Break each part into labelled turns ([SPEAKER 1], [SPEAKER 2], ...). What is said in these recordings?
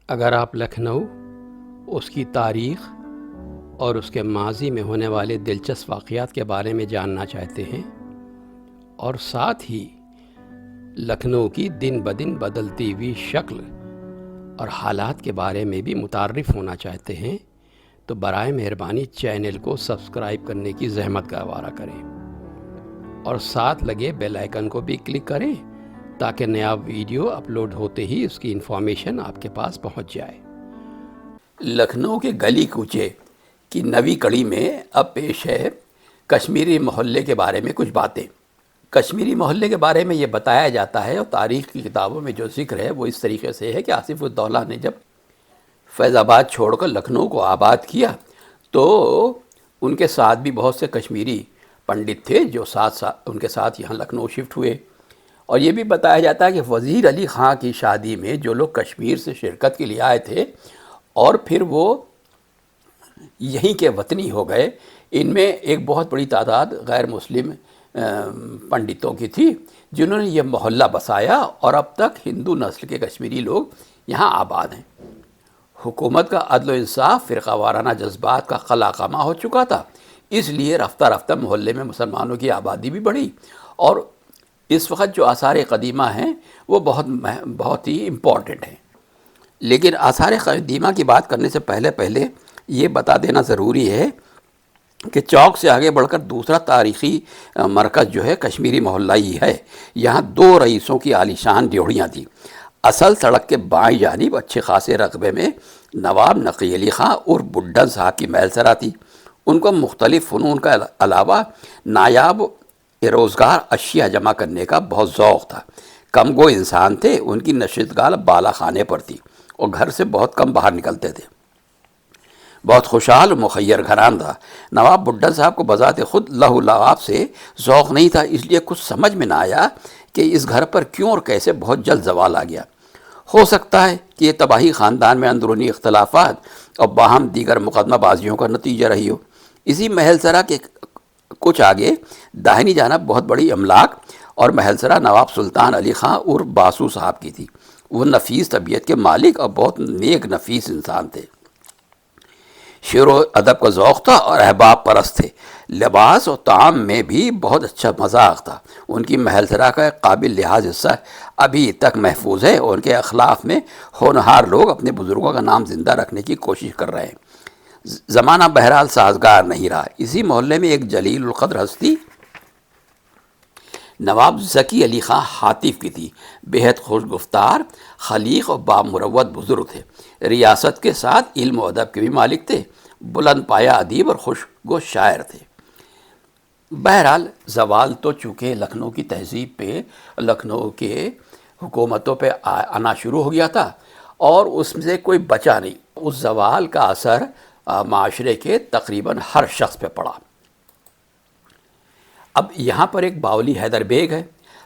[SPEAKER 1] اگر آپ لکھنؤ، اس کی تاریخ اور اس کے ماضی میں ہونے والے دلچسپ واقعات کے بارے میں جاننا چاہتے ہیں اور ساتھ ہی لکھنؤ کی دن بدن بدلتی ہوئی شکل اور حالات کے بارے میں بھی متعارف ہونا چاہتے ہیں تو برائے مہربانی چینل کو سبسکرائب کرنے کی زحمت گوارا کریں اور ساتھ لگے بیل آئیکن کو بھی کلک کریں تاکہ نیا ویڈیو اپلوڈ ہوتے ہی اس کی انفارمیشن آپ کے پاس پہنچ جائے۔ لکھنؤ کے گلی کوچے کی نویں کڑی میں اب پیش ہے کشمیری محلے کے بارے میں کچھ باتیں۔ کشمیری محلے کے بارے میں یہ بتایا جاتا ہے اور تاریخ کی کتابوں میں جو ذکر ہے وہ اس طریقے سے ہے کہ آصف الدولہ نے جب فیض آباد چھوڑ کر لکھنؤ کو آباد کیا تو ان کے ساتھ بھی بہت سے کشمیری پنڈت تھے جو ان کے ساتھ یہاں لکھنؤ شفٹ ہوئے، اور یہ بھی بتایا جاتا ہے کہ وزیر علی خان کی شادی میں جو لوگ کشمیر سے شرکت کے لیے آئے تھے اور پھر وہ یہیں کے وطنی ہو گئے، ان میں ایک بہت بڑی تعداد غیر مسلم پنڈتوں کی تھی جنہوں نے یہ محلہ بسایا اور اب تک ہندو نسل کے کشمیری لوگ یہاں آباد ہیں۔ حکومت کا عدل و انصاف فرقہ وارانہ جذبات کا خلا خامہ ہو چکا تھا، اس لیے رفتہ رفتہ محلے میں مسلمانوں کی آبادی بھی بڑھی، اور اس وقت جو آثار قدیمہ ہیں وہ بہت ہی امپورٹنٹ ہیں۔ لیکن آثار قدیمہ کی بات کرنے سے پہلے یہ بتا دینا ضروری ہے کہ چوک سے آگے بڑھ کر دوسرا تاریخی مرکز جو ہے کشمیری محلہ ہی ہے۔ یہاں 2 رئیسوں کی عالیشان ڈیوڑیاں تھیں۔ اصل سڑک کے بائیں جانب اچھے خاصے رقبے میں نواب نقی علی خان اور بڈھن صاحب کی محل سرا تھی۔ ان کو مختلف فنون کا علاوہ نایاب روزگار اشیاء جمع کرنے کا بہت ذوق تھا۔ کم گو انسان تھے، ان کی نشستگاہ بالا خانے پر تھی اور گھر سے بہت کم باہر نکلتے تھے۔ بہت خوشحال و مخیر گھران تھا۔ نواب بڈھن صاحب کو بذات خود لہو لعاب سے ذوق نہیں تھا، اس لیے کچھ سمجھ میں نہ آیا کہ اس گھر پر کیوں اور کیسے بہت جلد زوال آ گیا۔ ہو سکتا ہے کہ یہ تباہی خاندان میں اندرونی اختلافات اور باہم دیگر مقدمہ بازیوں کا نتیجہ رہی ہو۔ اسی محل سرا کے کچھ آگے داہنی جانب بہت بڑی املاک اور محل سرا نواب سلطان علی خان اور باسو صاحب کی تھی۔ وہ نفیس طبیعت کے مالک اور بہت نیک نفیس انسان تھے۔ شعر و ادب کا ذوق تھا اور احباب پرست تھے۔ لباس اور طعام میں بھی بہت اچھا مذاق تھا۔ ان کی محل سرا کا ایک قابل لحاظ حصہ ابھی تک محفوظ ہے اور ان کے اخلاق میں ہونہار لوگ اپنے بزرگوں کا نام زندہ رکھنے کی کوشش کر رہے ہیں۔ زمانہ بہرحال سازگار نہیں رہا۔ اسی محلے میں ایک جلیل القدر ہستی نواب ذکی علی خان حاطف کی تھی۔ بےحد خوش گفتار، خلیق اور بامروت بزرگ تھے۔ ریاست کے ساتھ علم و ادب کے بھی مالک تھے۔ بلند پایہ ادیب اور خوشگو شاعر تھے۔ بہرحال زوال تو چونکہ لکھنؤ کی تہذیب پہ، لکھنؤ کے حکومتوں پہ آنا شروع ہو گیا تھا اور اس میں سے کوئی بچا نہیں۔ اس زوال کا اثر معاشرے کے تقریباً ہر شخص پہ پڑا۔ اب یہاں پر ایک باولی حیدر بیگ ہے۔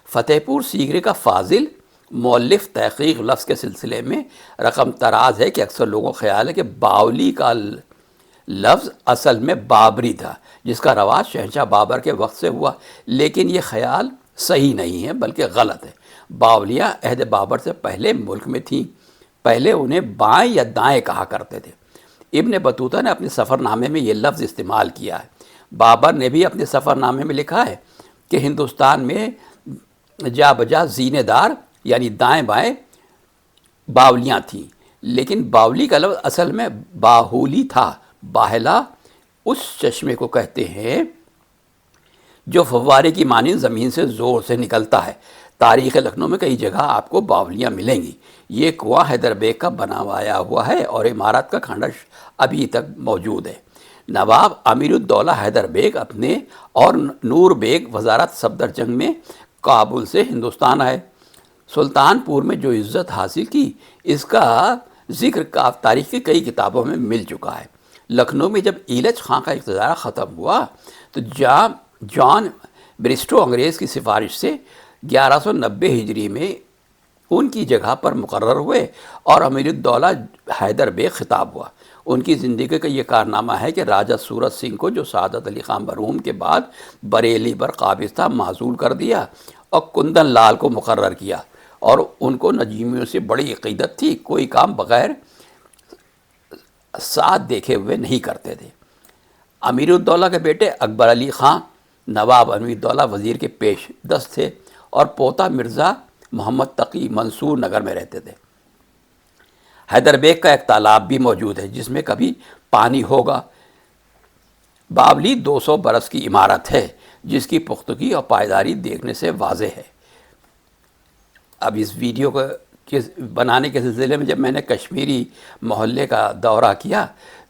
[SPEAKER 1] فتح پور سیگرے کا فاضل مؤلف تحقیق لفظ کے سلسلے میں رقم تراز ہے کہ اکثر لوگوں کا خیال ہے کہ باولی کا لفظ اصل میں بابری تھا، جس کا رواج شہنشاہ بابر کے وقت سے ہوا، لیکن یہ خیال صحیح نہیں ہے بلکہ غلط ہے۔ باولیاں عہد بابر سے پہلے ملک میں تھیں۔ پہلے انہیں بائیں یا دائیں کہا کرتے تھے۔ ابن بطوطہ نے اپنے سفر نامے میں یہ لفظ استعمال کیا ہے۔ بابر نے بھی اپنے سفر نامے میں لکھا ہے کہ ہندوستان میں جا بجا زینے دار یعنی دائیں بائیں باولیاں تھیں، لیکن باولی کا لفظ اصل میں باہولی تھا۔ باہلا اس چشمے کو کہتے ہیں جو فوارے کی مانند زمین سے زور سے نکلتا ہے۔ تاریخ لکھنؤ میں کئی جگہ آپ کو باولیاں ملیں گی۔ یہ کنواں حیدر بیگ کا بنوایا ہوا ہے اور عمارت کا کھنڈر ابھی تک موجود ہے۔ نواب امیر الدولہ حیدر بیگ اپنے اور نور بیگ وزارت صفدر جنگ میں کابل سے ہندوستان آئے۔ سلطان پور میں جو عزت حاصل کی اس کا ذکر تاریخ کی کئی کتابوں میں مل چکا ہے۔ لکھنؤ میں جب ایلچ خان کا اقتدار ختم ہوا تو جان برسٹو انگریز کی سفارش سے 1190 ہجری میں ان کی جگہ پر مقرر ہوئے اور امیر الدولہ حیدر بیگ خطاب ہوا۔ ان کی زندگی کا یہ کارنامہ ہے کہ راجہ سورت سنگھ کو جو سعادت علی خان مرحوم کے بعد بریلی پر قابض تھا معزول کر دیا اور کندن لال کو مقرر کیا، اور ان کو نجیمیوں سے بڑی عقیدت تھی۔ کوئی کام بغیر ساتھ دیکھے ہوئے نہیں کرتے تھے۔ امیر الدولہ کے بیٹے اکبر علی خان نواب امیر الدولہ وزیر کے پیش دست تھے، اور پوتا مرزا محمد تقی منصور نگر میں رہتے تھے۔ حیدر بیگ کا ایک تالاب بھی موجود ہے جس میں کبھی پانی ہوگا۔ بابلی 200 برس کی عمارت ہے جس کی پختگی اور پائیداری دیکھنے سے واضح ہے۔ اب اس ویڈیو کو بنانے کے سلسلے میں جب میں نے کشمیری محلے کا دورہ کیا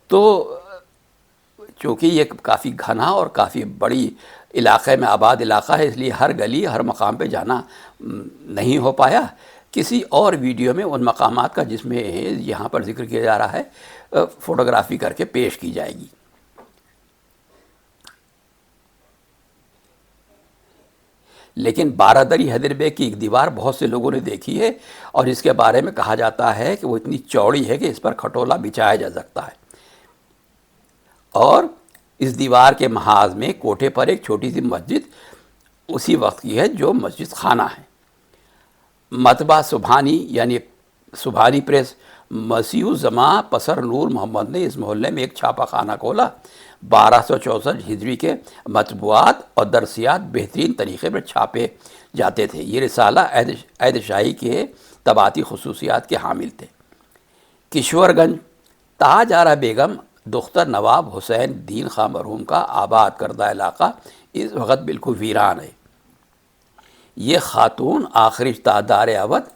[SPEAKER 1] تو چونکہ یہ کافی گھنا اور کافی بڑی علاقے میں آباد علاقہ ہے، اس لیے ہر گلی ہر مقام پہ جانا نہیں ہو پایا۔ کسی اور ویڈیو میں ان مقامات کا جس میں یہاں پر ذکر کیا جا رہا ہے فوٹوگرافی کر کے پیش کی جائے گی۔ لیکن بارہ دری حیدر بیگ کی ایک دیوار بہت سے لوگوں نے دیکھی ہے، اور اس کے بارے میں کہا جاتا ہے کہ وہ اتنی چوڑی ہے کہ اس پر کھٹولا بچھایا جا سکتا ہے، اور اس دیوار کے محاذ میں کوٹھے پر ایک چھوٹی سی مسجد اسی وقت کی ہے جو مسجد خانہ ہے۔ مطبع سبحانی یعنی سبحانی پریس مسیح الزماں پسر نور محمد نے اس محلے میں ایک چھاپا خانہ کھولا۔ 1264 ہجری کے مطبوعات اور درسیات بہترین طریقے پر چھاپے جاتے تھے۔ یہ رسالہ عہد شاہی کے طباعتی خصوصیات کے حامل تھے۔ کشور گنج تاج آرا بیگم دختر نواب حسین دین خان مرحوم کا آباد کردہ علاقہ اس وقت بالکل ویران ہے۔ یہ خاتون آخری تاجدار اودھ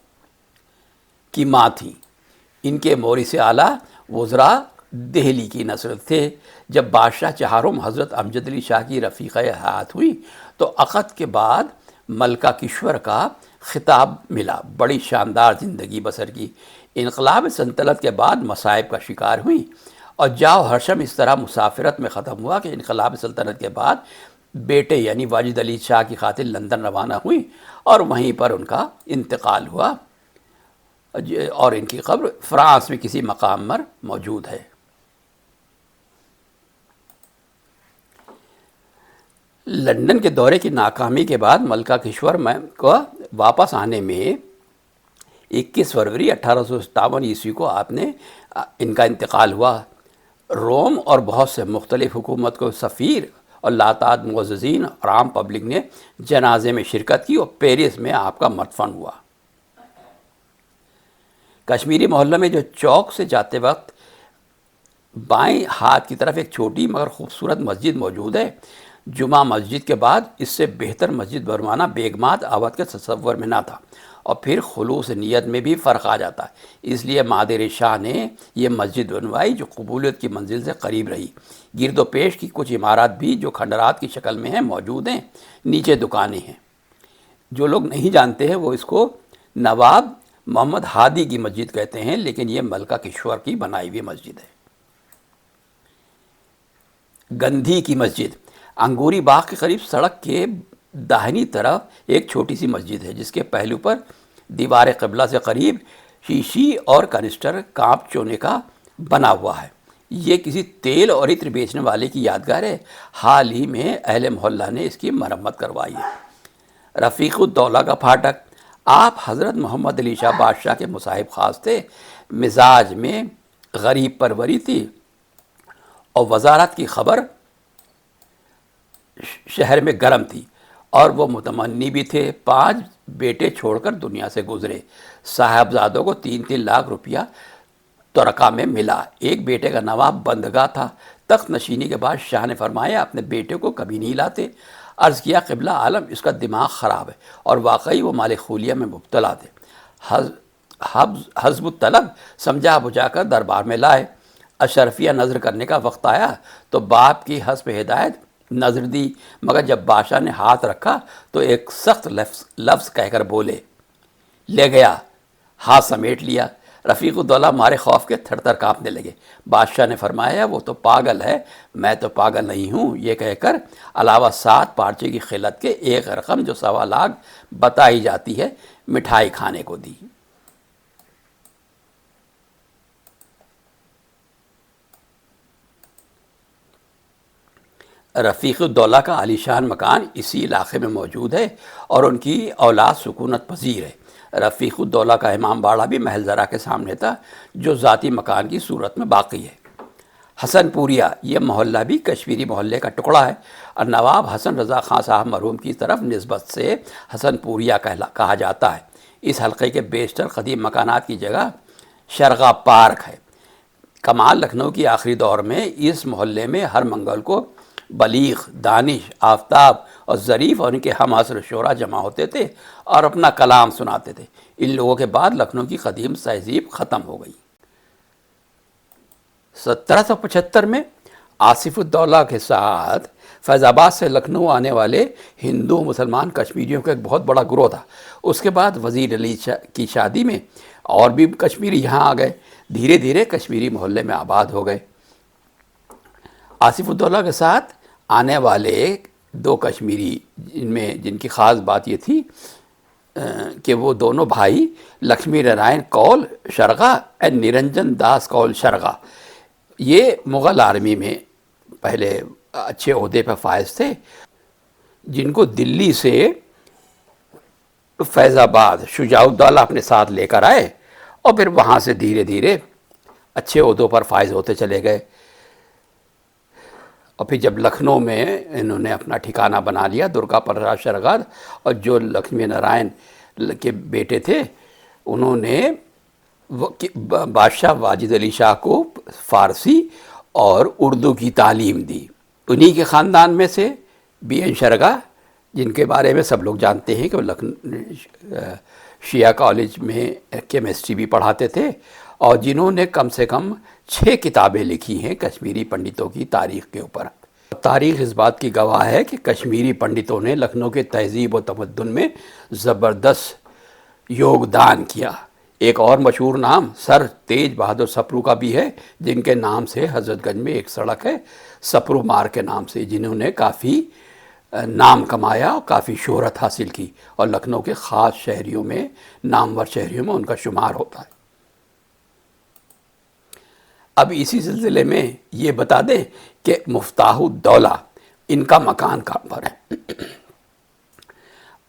[SPEAKER 1] کی ماں تھیں۔ ان کے مورث اعلیٰ وزراء دہلی کی نسل تھے۔ جب بادشاہ چہارم حضرت امجد علی شاہ کی رفیقہ حیات ہوئی تو عقد کے بعد ملکہ کشور کا خطاب ملا۔ بڑی شاندار زندگی بسر کی۔ انقلاب سلطنت کے بعد مصائب کا شکار ہوئی، اور جاؤ ہرشم اس طرح مسافرت میں ختم ہوا کہ انقلاب سلطنت کے بعد بیٹے یعنی واجد علی شاہ کی خاطر لندن روانہ ہوئی، اور وہیں پر ان کا انتقال ہوا، اور ان کی قبر فرانس میں کسی مقام پر موجود ہے۔ لندن کے دورے کی ناکامی کے بعد ملکہ کشور کو واپس آنے میں 21 فروری 1857 عیسوی کو ان کا انتقال ہوا۔ روم اور بہت سے مختلف حکومت کو سفیر اور لاتعداد معززین اور عام پبلک نے جنازے میں شرکت کی، اور پیرس میں آپ کا مدفن ہوا۔ کشمیری محلہ میں جو چوک سے جاتے وقت بائیں ہاتھ کی طرف ایک چھوٹی مگر خوبصورت مسجد موجود ہے۔ جمعہ مسجد کے بعد اس سے بہتر مسجد بنوانا بیگمات اودھ کے تصور میں نہ تھا، اور پھر خلوص نیت میں بھی فرق آ جاتا ہے۔ اس لیے مادر شاہ نے یہ مسجد بنوائی جو قبولیت کی منزل سے قریب رہی۔ گرد و پیش کی کچھ عمارات بھی جو کھنڈرات کی شکل میں ہیں موجود ہیں۔ نیچے دکانیں ہیں۔ جو لوگ نہیں جانتے ہیں وہ اس کو نواب محمد ہادی کی مسجد کہتے ہیں، لیکن یہ ملکہ کشور کی بنائی ہوئی مسجد ہے۔ گندھی کی مسجد انگوری باغ کے قریب سڑک کے داہنی طرف ایک چھوٹی سی مسجد ہے جس کے پہلو پر دیوار قبلہ سے قریب شیشی اور کنسٹر کانپ چونے کا بنا ہوا ہے۔ یہ کسی تیل اور عطر بیچنے والے کی یادگار ہے۔ حال ہی میں اہل محلہ نے اس کی مرمت کروائی ہے۔ رفیق الدولہ کا پھاٹک آپ حضرت محمد علی شاہ بادشاہ کے مصاحب خاص تھے۔ مزاج میں غریب پروری تھی، اور وزارت کی خبر شہر میں گرم تھی، اور وہ متمنی بھی تھے۔ 5 بیٹے چھوڑ کر دنیا سے گزرے۔ صاحبزادوں کو 3-3 لاکھ روپیہ ترکہ میں ملا۔ ایک بیٹے کا نواب بندگاہ تھا۔ تخت نشینی کے بعد شاہ نے فرمایا اپنے بیٹے کو کبھی نہیں لاتے۔ عرض کیا قبلہ عالم اس کا دماغ خراب ہے، اور واقعی وہ مال خولیہ میں مبتلا تھے۔ حزب الطلب سمجھا بجھا کر دربار میں لائے۔ اشرفیہ نظر کرنے کا وقت آیا تو باپ کی حسب ہدایت نظر دی، مگر جب بادشاہ نے ہاتھ رکھا تو ایک سخت لفظ کہہ کر بولے، لے گیا۔ ہاتھ سمیٹ لیا۔ رفیق الدولہ مارے خوف کے تھر تھر کانپنے لگے۔ بادشاہ نے فرمایا وہ تو پاگل ہے، میں تو پاگل نہیں ہوں، یہ کہہ کر علاوہ 7 پارچے کی خلعت کے ایک رقم جو 1.25 لاکھ بتائی جاتی ہے مٹھائی کھانے کو دی۔ رفیق الدولہ کا عالی شان مکان اسی علاقے میں موجود ہے، اور ان کی اولاد سکونت پذیر ہے۔ رفیق الدولہ کا امام باڑہ بھی محل زرہ کے سامنے تھا، جو ذاتی مکان کی صورت میں باقی ہے۔ حسن پوریہ یہ محلہ بھی کشمیری محلے کا ٹکڑا ہے، اور نواب حسن رضا خان صاحب مرحوم کی طرف نسبت سے حسن پوریہ کہا جاتا ہے۔ اس حلقے کے بیشتر قدیم مکانات کی جگہ شرغا پارک ہے۔ کمال لکھنؤ کی آخری دور میں اس محلے میں ہر منگل کو بلیغ، دانش، آفتاب اور ظریف اور ان کے ہم عصر شعراء جمع ہوتے تھے اور اپنا کلام سناتے تھے۔ ان لوگوں کے بعد لکھنؤ کی قدیم تہذیب ختم ہو گئی۔ 1775 میں آصف الدولہ کے ساتھ فیض آباد سے لکھنؤ آنے والے ہندو مسلمان کشمیریوں کا ایک بہت بڑا گروہ تھا۔ اس کے بعد وزیر علی کی شادی میں اور بھی کشمیری یہاں آ گئے، دھیرے دھیرے کشمیری محلے میں آباد ہو گئے۔ آصف الدولہ کے ساتھ آنے والے دو کشمیری جن کی خاص بات یہ تھی کہ وہ دونوں بھائی لکشمی نارائن کول شرغا اور نرنجن داس کول شرغا، یہ مغل آرمی میں پہلے اچھے عہدے پر فائز تھے، جن کو دلی سے فیض آباد شجاع الدولہ اپنے ساتھ لے کر آئے اور پھر وہاں سے دھیرے دھیرے اچھے عہدوں پر فائز ہوتے چلے گئے۔ اور پھر جب لکھنؤ میں انہوں نے اپنا ٹھکانہ بنا لیا درگا پرساد شرغا، اور جو لکشمی نارائن کے بیٹے تھے انہوں نے بادشاہ واجد علی شاہ کو فارسی اور اردو کی تعلیم دی۔ انہی کے خاندان میں سے بی این شرغا، جن کے بارے میں سب لوگ جانتے ہیں کہ وہ شیعہ کالج میں کیمسٹری بھی پڑھاتے تھے، اور جنہوں نے کم سے کم 6 کتابیں لکھی ہیں کشمیری پنڈتوں کی تاریخ کے اوپر۔ تاریخ اس بات کی گواہ ہے کہ کشمیری پنڈتوں نے لکھنؤ کے تہذیب و تمدن میں زبردست یوگدان کیا۔ ایک اور مشہور نام سر تیج بہادر سپرو کا بھی ہے، جن کے نام سے حضرت گنج میں ایک سڑک ہے سپرو مار کے نام سے، جنہوں نے کافی نام کمایا اور کافی شہرت حاصل کی، اور لکھنؤ کے خاص شہریوں میں، نامور شہریوں میں ان کا شمار ہوتا ہے۔ اب اسی سلسلے میں یہ بتا دیں کہ مفتاح الدولہ ان کا مکان کہاں پر ہے۔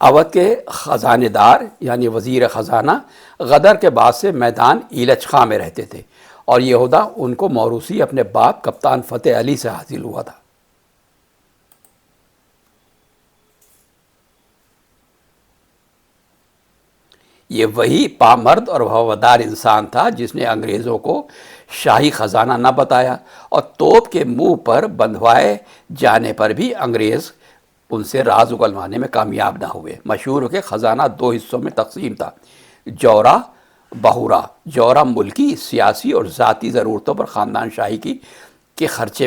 [SPEAKER 1] اودھ کے خزانے دار یعنی وزیر خزانہ غدر کے بعد سے میدان ایلچ خاں میں رہتے تھے، اور یہ عہدہ ان کو موروثی اپنے باپ کپتان فتح علی سے حاصل ہوا تھا۔ یہ وہی پامرد اور وفادار انسان تھا جس نے انگریزوں کو شاہی خزانہ نہ بتایا، اور توپ کے منہ پر بندھوائے جانے پر بھی انگریز ان سے راز اگلوانے میں کامیاب نہ ہوئے۔ مشہور ہو کہ خزانہ 2 حصوں میں تقسیم تھا، جورا بہورا۔ جورا ملکی، سیاسی اور ذاتی ضرورتوں پر خاندان شاہی کے خرچے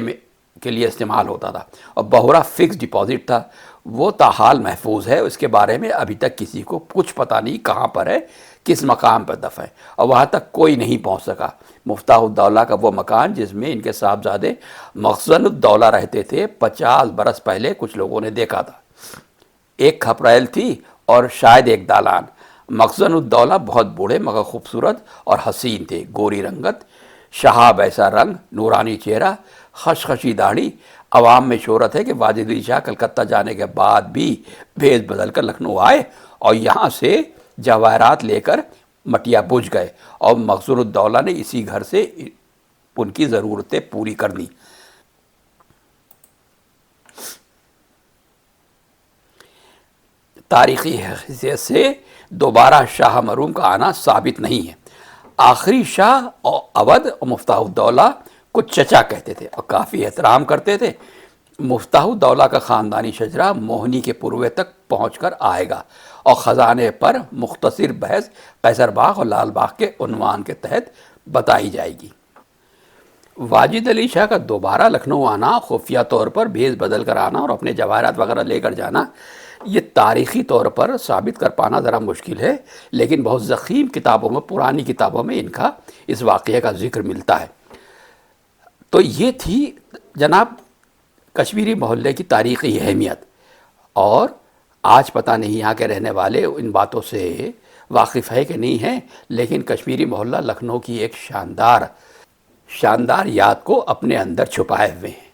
[SPEAKER 1] کے لیے استعمال ہوتا تھا، اور بہورا فکس ڈپازٹ تھا، وہ تاحال محفوظ ہے۔ اس کے بارے میں ابھی تک کسی کو کچھ پتہ نہیں کہاں پر ہے، کس مقام پر دفن ہے، اور وہاں تک کوئی نہیں پہنچ سکا۔ مفتاح الدولہ کا وہ مکان جس میں ان کے صاحبزادے مخزن الدولہ رہتے تھے، 50 برس پہلے کچھ لوگوں نے دیکھا تھا۔ ایک کھپریل تھی اور شاید ایک دالان۔ مخزن الدولہ بہت بوڑھے مگر خوبصورت اور حسین تھے، گوری رنگت، شہاب ایسا رنگ، نورانی چہرہ، خشخشی داڑھی۔ عوام میں شہرت ہے کہ واجد علی شاہ کلکتہ جانے کے بعد بھی بھیس بدل کر لکھنؤ آئے اور یہاں سے جواہرات لے کر مٹیا بجھ گئے، اور مخزن الدولہ نے اسی گھر سے ان کی ضرورتیں پوری کر دیں۔ تاریخی حیثیت سے دوبارہ شاہ مرحوم کا آنا ثابت نہیں ہے۔ آخری شاہ اودھ اور مفتاح الدولہ کو چچا کہتے تھے اور کافی احترام کرتے تھے۔ مفتاح الدولہ کا خاندانی شجرہ موہنی کے پروے تک پہنچ کر آئے گا، اور خزانے پر مختصر بحث قیصر باغ اور لال باغ کے عنوان کے تحت بتائی جائے گی۔ واجد علی شاہ کا دوبارہ لکھنؤ آنا، خفیہ طور پر بھیس بدل کر آنا اور اپنے جواہرات وغیرہ لے کر جانا، یہ تاریخی طور پر ثابت کر پانا ذرا مشکل ہے، لیکن بہت ضخیم کتابوں میں، پرانی کتابوں میں ان کا اس واقعے کا ذکر ملتا ہے۔ تو یہ تھی جناب کشمیری محلے کی تاریخی اہمیت، اور آج پتہ نہیں یہاں کے رہنے والے ان باتوں سے واقف ہے کہ نہیں ہے، لیکن کشمیری محلہ لکھنؤ کی ایک شاندار یاد کو اپنے اندر چھپائے ہوئے ہیں۔